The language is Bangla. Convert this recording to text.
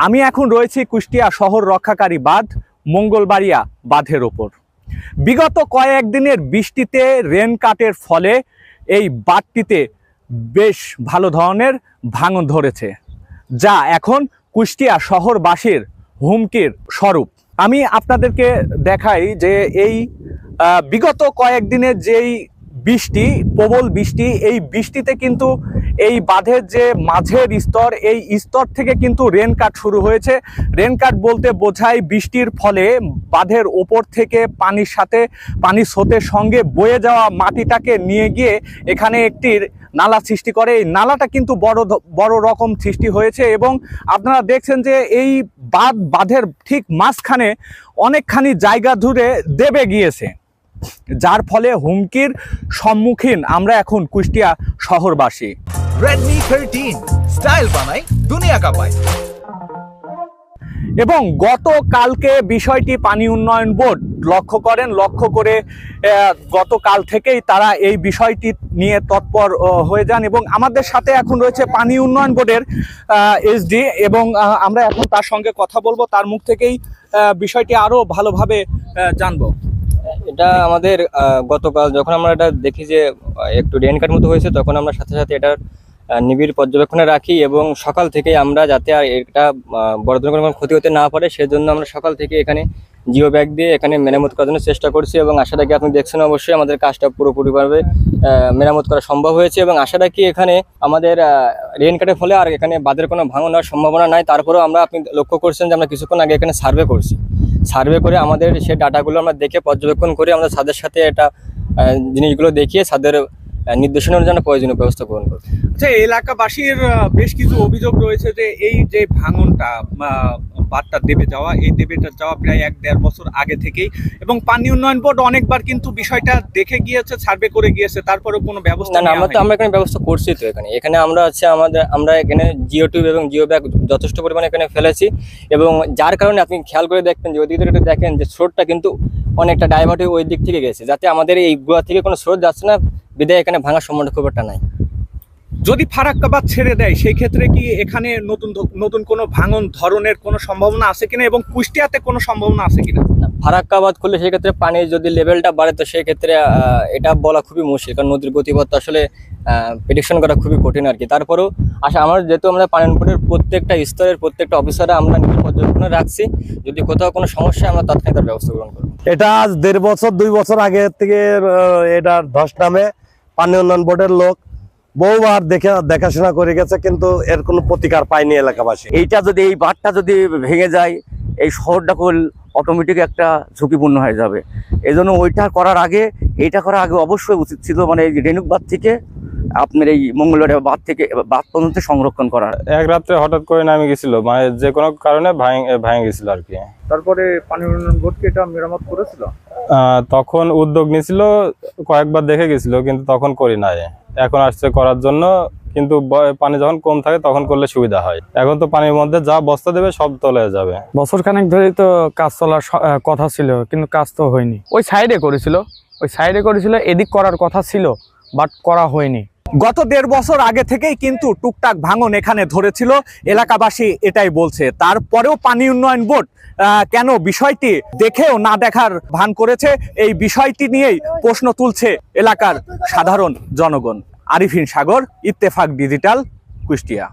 আমি এখন রয়েছি কুষ্টিয়া শহর রক্ষাকারী বাঁধ মঙ্গলবাড়িয়া বাঁধের ওপর। বিগত কয়েকদিনের বৃষ্টিতে রেনকাটের ফলে এই বাঁধটিতে বেশ ভালো ধরনের ভাঙন ধরেছে, যা এখন কুষ্টিয়া শহরবাসীর হুমকির স্বরূপ। আমি আপনাদেরকে দেখাই যে এই বিগত কয়েকদিনের যেই বৃষ্টি, প্রবল বৃষ্টি, এই বৃষ্টিতে কিন্তু এই বাঁধের যে মাঝের স্তর, এই স্তর থেকে কিন্তু রেনকাট শুরু হয়েছে। রেনকাট বলতে বোঝায় বৃষ্টির ফলে বাঁধের ওপর থেকে পানির সাথে পানির স্রোতের সঙ্গে বয়ে যাওয়া মাটিটাকে নিয়ে গিয়ে এখানে একটি নালা সৃষ্টি করে। এই নালাটা কিন্তু বড় রকম সৃষ্টি হয়েছে এবং আপনারা দেখছেন যে এই বাঁধের ঠিক মাঝখানে অনেকখানি জায়গা জুড়ে দেবে গিয়েছে, যার ফলে হুমকির সম্মুখীন আমরা এখন কুষ্টিয়া শহরবাসী। Redmi 13 স্টাইল বানাই দুনিয়া কাঁপায়। এবং গতকালকে বিষয়টি পানি উন্নয়ন বোর্ড লক্ষ্য করে গতকাল থেকেই তারা এই বিষয়টি নিয়ে তৎপর হয়ে যান এবং আমাদের সাথে এখন রয়েছে পানি উন্নয়ন বোর্ডের এসডি এবং আমরা এখন তার সঙ্গে কথা বলবো, তার মুখ থেকেই বিষয়টি আরো ভালোভাবে জানবো। এটা আমাদের গতকাল যখন আমরা এটা দেখি যে একটু রেনকাট মতো হয়েছে, তখন আমরা সাথে সাথে এটার নিবিড় পর্যবেক্ষণে রাখি এবং সকাল থেকে আমরা যাতে আর এটা বড় ধরনের কোনো ক্ষতি হতে না পারে সেজন্য আমরা সকাল থেকে এখানে জিও ব্যাগ দিয়ে এখানে মেরামত করার জন্য চেষ্টা করছি এবং আশা রাখি আপনি দেখছেন অবশ্যই আমাদের কাজটা পুরোপুরিভাবে মেরামত করা সম্ভব হয়েছে এবং আশা রাখি এখানে আমাদের রেনকাটের ফলে আর এখানে বাঁধের কোনো ভাঙন হওয়ার সম্ভাবনা নাই। তারপরেও আমরা আপনি লক্ষ্য করছেন যে আমরা কিছুক্ষণ আগে এখানে সার্ভে করে আমাদের সেই ডাটাগুলো আমরা দেখে পর্যবেক্ষণ করে আমরা ছাদের সাথে এটা জিনিসগুলো দেখিয়ে ছাদের নির্দেশনা অনুযায়ী প্রয়োজনীয় ব্যবস্থা গ্রহণ করব। আচ্ছা, এলাকাবাসীর বেশ কিছু অভিযোগ রয়েছে যে এই যে ভাঙনটা বাঁধটা দেবে যাওয়া প্রায় 1-1.5 বছর আগে থেকেই এবং পানি উন্নয়ন বোর্ড অনেকবার কিন্তু বিষয়টা দেখে গিয়েছে, সার্ভে করে গিয়েছে, তারপরেও কোনো ব্যবস্থা না। আমরা এখানে ব্যবস্থা করছি তো এখানে আমরা আমরা এখানে জিও টিউব এবং জিও ব্যাগ যথেষ্ট পরিমাণে এখানে ফেলেছি এবং যার কারণে আপনি খেয়াল করে দেখবেন যে ওইদিকে একটু দেখেন যে স্রোতটা কিন্তু অনেকটা ডাইভার্ট হয়ে ওই দিক থেকে গেছে, যাতে আমাদের এই গুয়া থেকে কোনো স্রোত যাচ্ছে না, বিদায় এখানে ভাঙার সম্ভাবনা খুব একটা নাই। যদি ফারাক্কা বাঁধ ছেড়ে দেয় সেই ক্ষেত্রে কি এখানে নতুন কোনো ভাঙন ধরনের কোনো সম্ভাবনা আছে কিনা এবং কুষ্টিয়াতে কোনো সম্ভাবনা আছে কিনা? ফারাক্কা বাঁধ খুললে সেই ক্ষেত্রে পানির যদি লেভেলটা বাড়ে তো সেই ক্ষেত্রে এটা বলা খুবই মুশকিল, কারণ নদীর গতিপথ আসলে প্রেডিকশন করা খুবই কঠিন আর কি। তারপরেও আমরা যেহেতু আমরা পানি বোর্ডের প্রত্যেকটা স্তরের প্রত্যেকটা অফিসারে আমরা নিজের পর্যবেক্ষণে রাখছি, যদি কোথাও কোনো সমস্যা আমরা তাৎক্ষণিক তার ব্যবস্থা গ্রহণ করবো। এটা আজ 1.5 বছর 2 বছর আগে থেকে এটার ধস নামে পানি উন্নয়ন বোর্ডের লোক বহুবার দেখাশোনা করে গেছে, কিন্তু এর কোনো প্রতিকার পায়নি এলাকাবাসী। এইটা যদি এই বাঁধটা যদি ভেঙে যায় এই শহরটা অটোমেটিক একটা ঝুঁকিপূর্ণ হয়ে যাবে। এই জন্য এইটা করার আগে অবশ্যই উচিত ছিল মানে এই রেণুক বাঁধ থেকে আপনার এই মঙ্গলবাড়িয়া বাঁধ থেকে বাঁধ পর্যন্ত সংরক্ষণ করার। এক রাত্রে হঠাৎ করে নামে গেছিল, মানে যে কোনো কারণে ভেঙে গেছিল আর কি। তারপরে পানি উন্নয়ন বোর্ড কি এটা মেরামত করেছিল? তখন উদ্যোগ নিয়েছিল, কয়েকবার দেখে গেছিল, কিন্তু তখন করি নাই। এখন আসছে করার জন্য, কিন্তু পানি যখন কম থাকে তখন করলে সুবিধা হয়। এখন তো পানির মধ্যে যা বস্তা দেবে সব তলে যাবে। বছর খানেক ধরেই তো কাজ চলার কথা ছিল, কিন্তু কাজ তো হয়নি। ওই সাইডে করেছিল, এদিক করার কথা ছিল, বাট করা হয়নি। গত 1.5 বছর আগে থেকেই কিন্তু টুকটাক ভাঙন এখানে ধরেছিল, এলাকাবাসী এটাই বলছে। তারপরেও পানি উন্নয়ন বোর্ড কেন বিষয়টি দেখেও না দেখার ভান করেছে, এই বিষয়টি নিয়েই প্রশ্ন তুলছে এলাকার সাধারণ জনগণ। আরিফিন সাগর, ইত্তেফাক ডিজিটাল, কুষ্টিয়া।